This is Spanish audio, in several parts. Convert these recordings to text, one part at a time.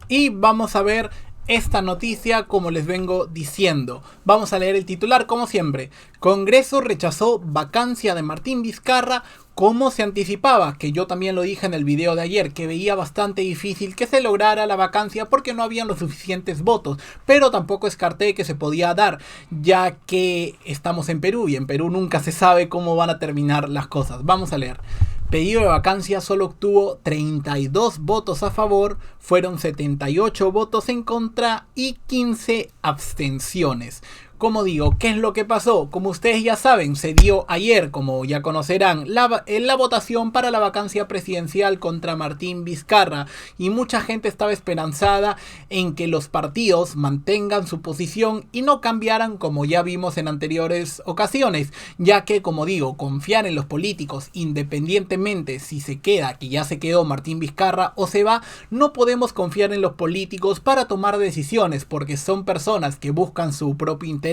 Y vamos a ver esta noticia como les vengo diciendo. Vamos a leer el titular como siempre. Congreso rechazó vacancia de Martín Vizcarra como se anticipaba, que yo también lo dije en el video de ayer, que veía bastante difícil que se lograra la vacancia porque no habían los suficientes votos, pero tampoco descarté que se podía dar, ya que estamos en Perú y en Perú nunca se sabe cómo van a terminar las cosas. Vamos a leer. Pedido de vacancia solo obtuvo 32 votos a favor, fueron 78 votos en contra y 15 abstenciones. Como digo, ¿qué es lo que pasó? Como ustedes ya saben, se dio ayer, como ya conocerán, la votación para la vacancia presidencial contra Martín Vizcarra. Y mucha gente estaba esperanzada en que los partidos mantengan su posición y no cambiaran como ya vimos en anteriores ocasiones. Ya que, como digo, confiar en los políticos, independientemente si se queda, que ya se quedó Martín Vizcarra, o se va, no podemos confiar en los políticos para tomar decisiones, porque son personas que buscan su propio interés,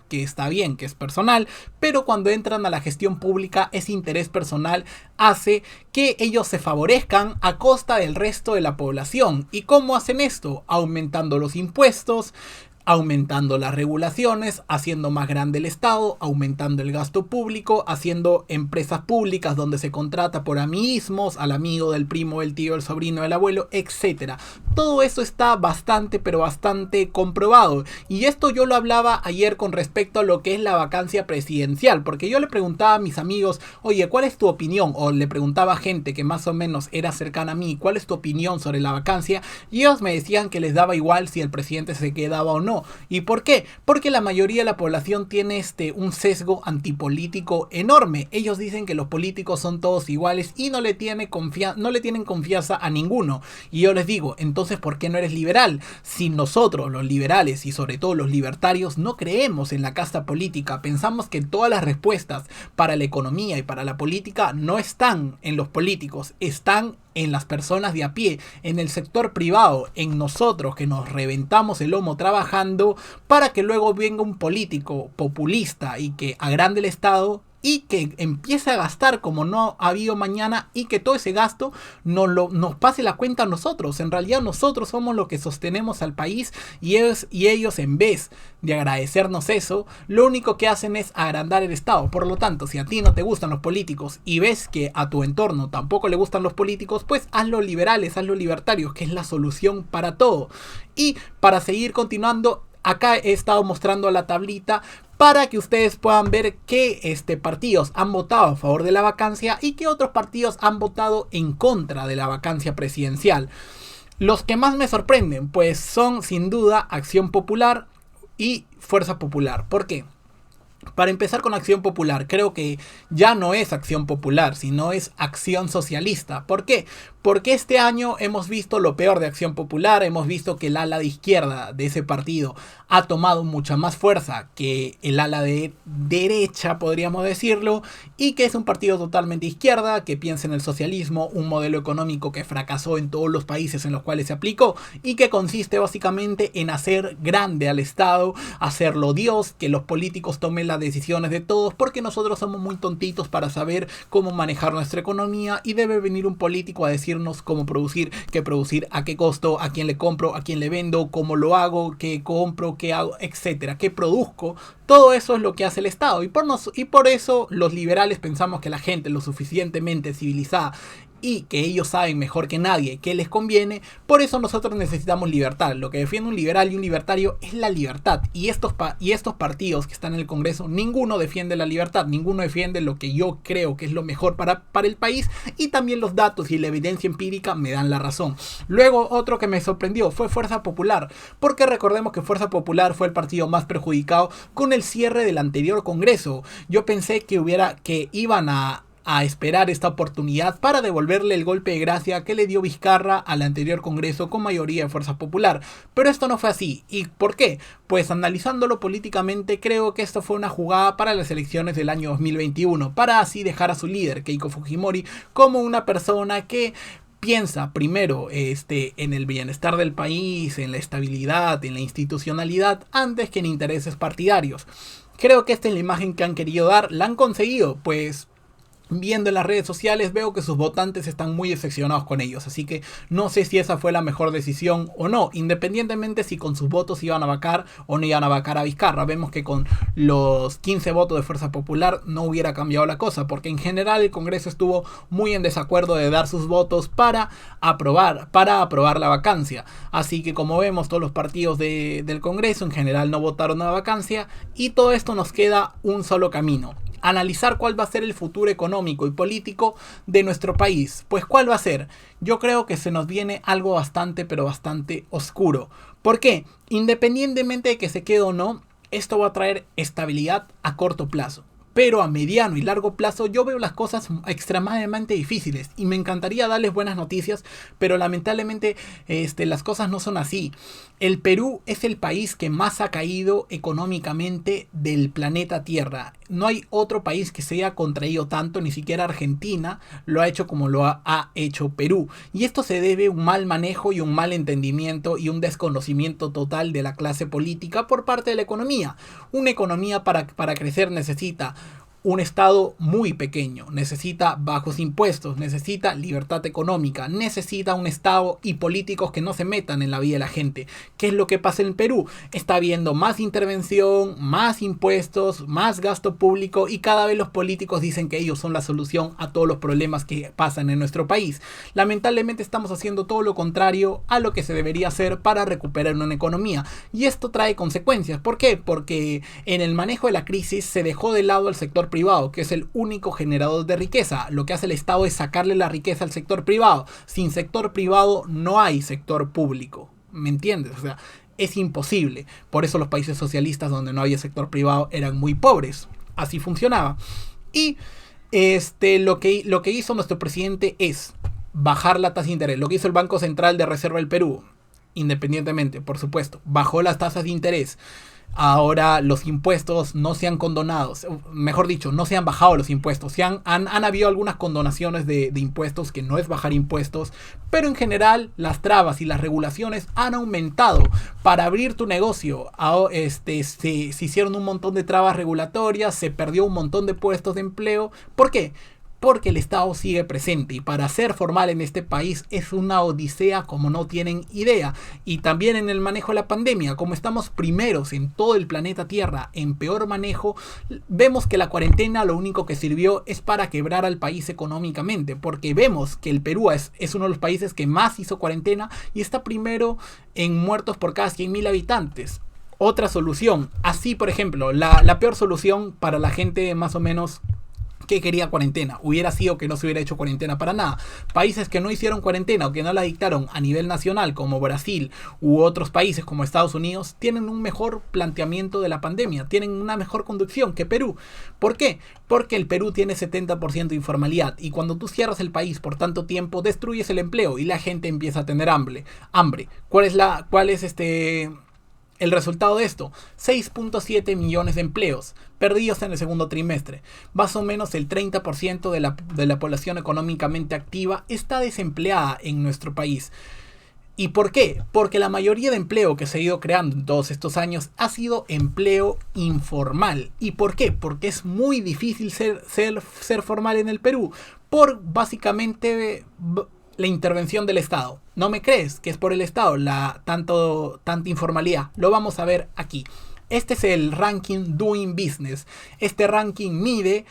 que está bien, que es personal, pero cuando entran a la gestión pública ese interés personal hace que ellos se favorezcan a costa del resto de la población. ¿Y cómo hacen esto? Aumentando los impuestos, aumentando las regulaciones, haciendo más grande el Estado, aumentando el gasto público, haciendo empresas públicas donde se contrata por amiguismos, al amigo, del primo, del tío, del sobrino, del abuelo, etcétera. Todo eso está bastante, pero bastante comprobado. Y esto yo lo hablaba ayer con respecto a lo que es la vacancia presidencial, porque yo le preguntaba a mis amigos, oye, ¿cuál es tu opinión? O le preguntaba a gente que más o menos era cercana a mí, ¿cuál es tu opinión sobre la vacancia? Y ellos me decían que les daba igual si el presidente se quedaba o no. ¿Y por qué? Porque la mayoría de la población tiene un sesgo antipolítico enorme. Ellos dicen que los políticos son todos iguales y no le tienen confianza a ninguno. Y yo les digo, entonces ¿por qué no eres liberal? Si nosotros, los liberales y sobre todo los libertarios, no creemos en la casta política, pensamos que todas las respuestas para la economía y para la política no están en los políticos, están en las personas de a pie, en el sector privado, en nosotros que nos reventamos el lomo trabajando para que luego venga un político populista y que agrande el Estado y que empiece a gastar como no ha habido mañana y que todo ese gasto nos pase la cuenta a nosotros. En realidad nosotros somos los que sostenemos al país y ellos en vez de agradecernos eso, lo único que hacen es agrandar el Estado. Por lo tanto, si a ti no te gustan los políticos y ves que a tu entorno tampoco le gustan los políticos, pues hazlo liberales, hazlo libertarios, que es la solución para todo. Y para seguir continuando, acá he estado mostrando la tablita para que ustedes puedan ver qué partidos han votado a favor de la vacancia y qué otros partidos han votado en contra de la vacancia presidencial. Los que más me sorprenden, pues son sin duda Acción Popular y Fuerza Popular. ¿Por qué? Para empezar con Acción Popular, creo que ya no es Acción Popular, sino es Acción Socialista. ¿Por qué? Porque este año hemos visto lo peor de Acción Popular, hemos visto que el ala de izquierda de ese partido ha tomado mucha más fuerza que el ala de derecha, podríamos decirlo, y que es un partido totalmente izquierda, que piensa en el socialismo, un modelo económico que fracasó en todos los países en los cuales se aplicó y que consiste básicamente en hacer grande al Estado, hacerlo Dios, que los políticos tomen las decisiones de todos, porque nosotros somos muy tontitos para saber cómo manejar nuestra economía y debe venir un político a decirnos cómo producir, qué producir, a qué costo, a quién le compro, a quién le vendo, cómo lo hago, qué compro, qué hago, etcétera, qué produzco. Todo eso es lo que hace el Estado y por eso los liberales pensamos que la gente lo suficientemente civilizada y que ellos saben mejor que nadie qué les conviene. Por eso nosotros necesitamos libertad. Lo que defiende un liberal y un libertario es la libertad. Y estos partidos que están en el Congreso, ninguno defiende la libertad, ninguno defiende lo que yo creo que es lo mejor para el país. Y también los datos y la evidencia empírica me dan la razón. Luego, otro que me sorprendió fue Fuerza Popular, porque recordemos que Fuerza Popular fue el partido más perjudicado con el cierre del anterior Congreso. Yo pensé que iban a esperar esta oportunidad para devolverle el golpe de gracia que le dio Vizcarra al anterior Congreso con mayoría de Fuerza Popular. Pero esto no fue así. ¿Y por qué? Pues analizándolo políticamente, creo que esto fue una jugada para las elecciones del año 2021, para así dejar a su líder, Keiko Fujimori, como una persona que piensa primero en el bienestar del país, en la estabilidad, en la institucionalidad, antes que en intereses partidarios. Creo que esta es la imagen que han querido dar, la han conseguido, pues viendo en las redes sociales, veo que sus votantes están muy decepcionados con ellos. Así que no sé si esa fue la mejor decisión o no, independientemente si con sus votos iban a vacar o no iban a vacar a Vizcarra. Vemos que con los 15 votos de Fuerza Popular no hubiera cambiado la cosa, porque en general el Congreso estuvo muy en desacuerdo de dar sus votos para aprobar la vacancia. Así que como vemos, todos los partidos del Congreso en general no votaron a la vacancia, y todo esto nos queda un solo camino: analizar cuál va a ser el futuro económico y político de nuestro país. Pues ¿cuál va a ser? Yo creo que se nos viene algo bastante, pero bastante oscuro. ¿Por qué? Independientemente de que se quede o no, esto va a traer estabilidad a corto plazo. Pero a mediano y largo plazo yo veo las cosas extremadamente difíciles, y me encantaría darles buenas noticias, pero lamentablemente las cosas no son así. El Perú es el país que más ha caído económicamente del planeta Tierra. No hay otro país que se haya contraído tanto, ni siquiera Argentina lo ha hecho como lo ha hecho Perú. Y esto se debe a un mal manejo y un mal entendimiento y un desconocimiento total de la clase política por parte de la economía. Una economía para crecer necesita un Estado muy pequeño, necesita bajos impuestos, necesita libertad económica, necesita un Estado y políticos que no se metan en la vida de la gente. ¿Qué es lo que pasa en el Perú? Está habiendo más intervención, más impuestos, más gasto público, y cada vez los políticos dicen que ellos son la solución a todos los problemas que pasan en nuestro país. Lamentablemente estamos haciendo todo lo contrario a lo que se debería hacer para recuperar una economía, y esto trae consecuencias. ¿Por qué? Porque en el manejo de la crisis se dejó de lado al sector privado, que es el único generador de riqueza. Lo que hace el Estado es sacarle la riqueza al sector privado. Sin sector privado no hay sector público. ¿Me entiendes? O sea, es imposible. Por eso los países socialistas donde no había sector privado eran muy pobres. Así funcionaba. Y lo que hizo nuestro presidente es bajar la tasa de interés. Lo que hizo el Banco Central de Reserva del Perú, independientemente, por supuesto, bajó las tasas de interés. Ahora los impuestos no se han condonado, mejor dicho, no se han bajado los impuestos. Han habido algunas condonaciones de impuestos, que no es bajar impuestos, pero en general las trabas y las regulaciones han aumentado. Para abrir tu negocio se hicieron un montón de trabas regulatorias, se perdió un montón de puestos de empleo. ¿Por qué? Porque el Estado sigue presente, y para ser formal en este país es una odisea como no tienen idea. Y también en el manejo de la pandemia, como estamos primeros en todo el planeta Tierra en peor manejo, vemos que la cuarentena lo único que sirvió es para quebrar al país económicamente, porque vemos que el Perú es uno de los países que más hizo cuarentena y está primero en muertos por cada 100.000 habitantes. Otra solución, así por ejemplo, la peor solución para la gente más o menos que quería cuarentena hubiera sido que no se hubiera hecho cuarentena para nada. Países que no hicieron cuarentena o que no la dictaron a nivel nacional, como Brasil u otros países como Estados Unidos, tienen un mejor planteamiento de la pandemia, tienen una mejor conducción que Perú. ¿Por qué? Porque el Perú tiene 70% de informalidad, y cuando tú cierras el país por tanto tiempo destruyes el empleo y la gente empieza a tener hambre. ¿Cuál es el resultado de esto? 6.7 millones de empleos perdidos en el segundo trimestre. Más o menos el 30% de la población económicamente activa está desempleada en nuestro país. ¿Y por qué? Porque la mayoría de empleo que se ha ido creando en todos estos años ha sido empleo informal. ¿Y por qué? Porque es muy difícil ser formal en el Perú, por básicamente la intervención del Estado. ¿No me crees que es por el Estado tanta informalidad? Lo vamos a ver aquí. Este es el ranking Doing Business. Este ranking mide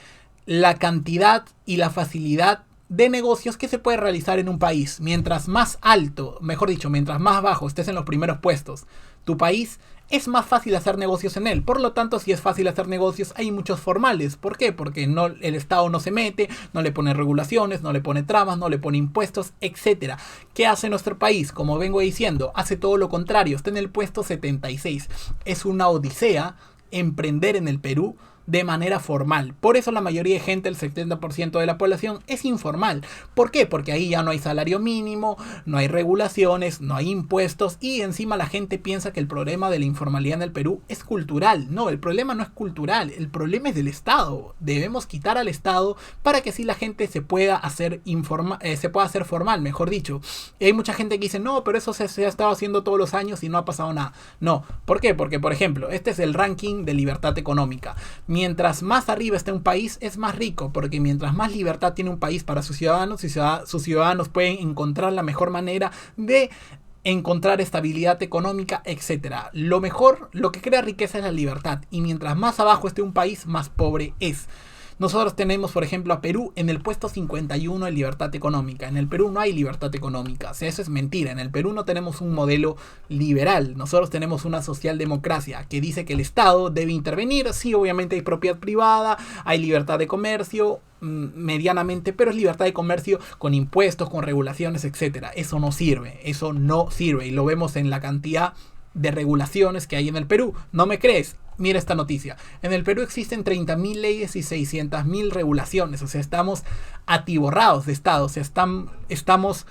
la cantidad y la facilidad de negocios que se puede realizar en un país. Mientras más alto, mejor dicho, mientras más bajo estés en los primeros puestos, tu país, es más fácil hacer negocios en él. Por lo tanto, si es fácil hacer negocios, hay muchos formales. ¿Por qué? Porque el Estado no se mete, no le pone regulaciones, no le pone trabas, no le pone impuestos, etc. ¿Qué hace nuestro país? Como vengo diciendo, hace todo lo contrario. Está en el puesto 76. Es una odisea emprender en el Perú de manera formal. Por eso la mayoría de gente, el 70% de la población, es informal. ¿Por qué? Porque ahí ya no hay salario mínimo, no hay regulaciones, no hay impuestos, y encima la gente piensa que el problema de la informalidad en el Perú es cultural. No, el problema no es cultural, el problema es del Estado. Debemos quitar al Estado para que así la gente se pueda hacer formal, mejor dicho. Y hay mucha gente que dice, no, pero eso se ha estado haciendo todos los años y no ha pasado nada. No, ¿por qué? Porque, por ejemplo, este es el ranking de libertad económica. mientras más arriba esté un país, es más rico, porque mientras más libertad tiene un país para sus ciudadanos pueden encontrar la mejor manera de encontrar estabilidad económica, etcétera. Lo mejor, lo que crea riqueza es la libertad, y mientras más abajo esté un país, más pobre es. Nosotros tenemos, por ejemplo, a Perú en el puesto 51 en libertad económica. En el Perú no hay libertad económica. O sea, eso es mentira. En el Perú no tenemos un modelo liberal. Nosotros tenemos una socialdemocracia que dice que el Estado debe intervenir. Sí, obviamente hay propiedad privada, hay libertad de comercio, medianamente, pero es libertad de comercio con impuestos, con regulaciones, etcétera. Eso no sirve. Eso no sirve. Y lo vemos en la cantidad de regulaciones que hay en el Perú. ¿No me crees? Mira esta noticia. En el Perú existen 30.000 leyes y 600.000 regulaciones. O sea, estamos atiborrados de Estado. O sea, estamos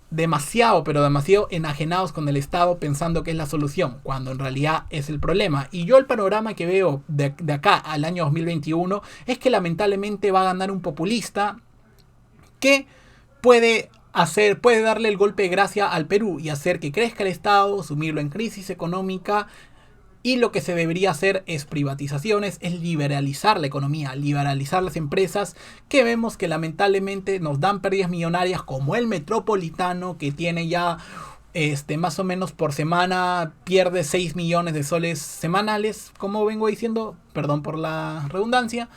demasiado, pero demasiado enajenados con el Estado pensando que es la solución, cuando en realidad es el problema. Y yo el panorama que veo de acá al año 2021 es que lamentablemente va a ganar un populista que puede darle el golpe de gracia al Perú y hacer que crezca el Estado, sumirlo en crisis económica. Y lo que se debería hacer es privatizaciones, es liberalizar la economía, liberalizar las empresas, que vemos que lamentablemente nos dan pérdidas millonarias, como el Metropolitano, que tiene ya más o menos por semana pierde 6 millones de soles semanales, como vengo diciendo, perdón por la redundancia.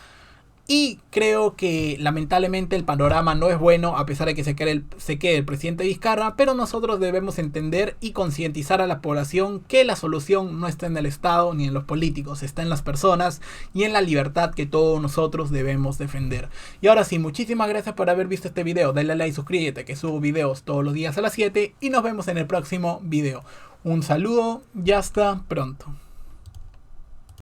Y creo que lamentablemente el panorama no es bueno, a pesar de que se quede el presidente Vizcarra, pero nosotros debemos entender y concientizar a la población que la solución no está en el Estado ni en los políticos, está en las personas y en la libertad que todos nosotros debemos defender. Y ahora sí, muchísimas gracias por haber visto este video, dale like, suscríbete, que subo videos todos los días a las 7 y nos vemos en el próximo video. Un saludo y hasta pronto.